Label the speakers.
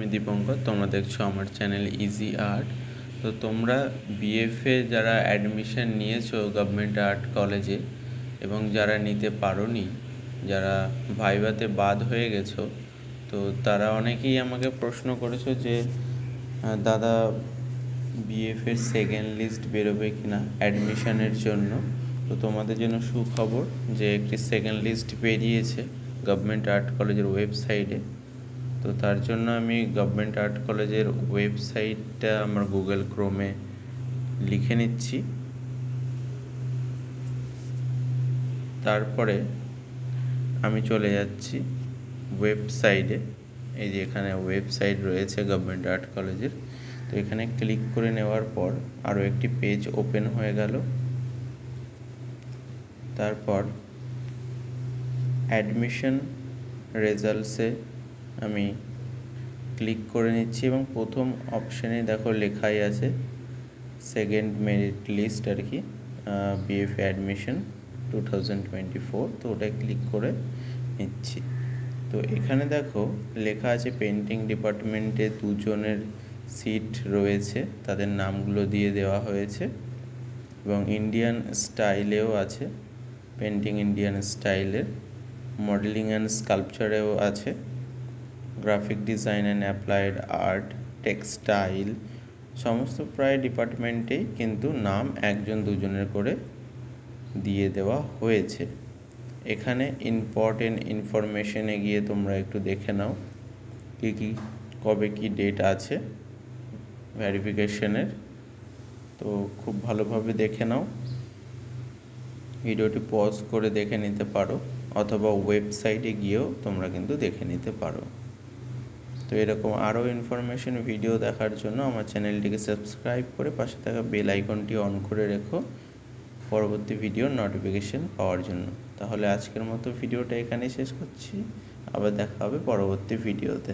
Speaker 1: আমি দীপঙ্কর, তোমরা দেখছো আমার চ্যানেল ইজি আর্ট। তো তোমরা বিএফএ যারা অ্যাডমিশন নিয়েছো গভর্নমেন্ট আর্ট কলেজে এবং যারা নিতে পারোনি, যারা ভাইভাতে বাদ হয়ে গেছো, তো তারা অনেকেই আমাকে প্রশ্ন করেছো যে দাদা বিএফের সেকেন্ড লিস্ট বেরোবে কিনা অ্যাডমিশনের জন্য। তো তোমাদের জন্য সুখবর যে একটি সেকেন্ড লিস্ট বেরিয়েছে গভর্নমেন্ট আর্ট কলেজের ওয়েবসাইটে। তো তার জন্য আমি গভর্নমেন্ট আর্ট কলেজের ওয়েবসাইটটা আমার গুগল ক্রোমে লিখে নিচ্ছি। তারপরে আমি চলে যাচ্ছি ওয়েবসাইটে। এই যে এখানে ওয়েবসাইট রয়েছে গভর্নমেন্ট আর্ট কলেজের। তো এখানে ক্লিক করে নেওয়ার পর আরও একটি পেজ ওপেন হয়ে গেল। তারপর অ্যাডমিশন রেজাল্টসে আমি ক্লিক করে নিচ্ছি এবং প্রথম অপশানে দেখো লেখাই আছে সেকেন্ড মেরিট লিস্ট আর কি, বিএফএ অ্যাডমিশন 2024। তো ওটায় ক্লিক করে নিচ্ছি। তো এখানে দেখো লেখা আছে পেন্টিং ডিপার্টমেন্টে 2 জনের সিট রয়েছে, তাদের নামগুলো দিয়ে দেওয়া হয়েছে এবং ইন্ডিয়ান স্টাইলেও আছে, পেন্টিং ইন্ডিয়ান স্টাইলের, মডেলিং অ্যান্ড স্কাল্পচারেও আছে, graphic design and applied art, textile, সমস্ত প্রায় ডিপার্টমেন্টেই কিন্তু নাম 1-2 জনের করে দিয়ে দেওয়া হয়েছে। এখানে ইম্পর্টেন্ট ইনফরমেশনে গিয়ে তোমরা একটু দেখে নাও কবে কি ডেট আছে ভেরিফিকেশনের। তো খুব ভালোভাবে দেখে নাও, ভিডিওটি পজ করে দেখে নিতে পারো অথবা ওয়েবসাইটে গিয়েও তোমরা কিন্তু দেখে নিতে পারো। তো এরকম আরও ইনফরমেশন ভিডিও দেখার জন্য আমার চ্যানেলটিকে সাবস্ক্রাইব করে পাশে থাকা বেল আইকনটি অন করে রেখো পরবর্তী ভিডিওর নোটিফিকেশন পাওয়ার জন্য। তাহলে আজকের মতো ভিডিওটা এখানেই শেষ করছি, আবার দেখা হবে পরবর্তী ভিডিওতে।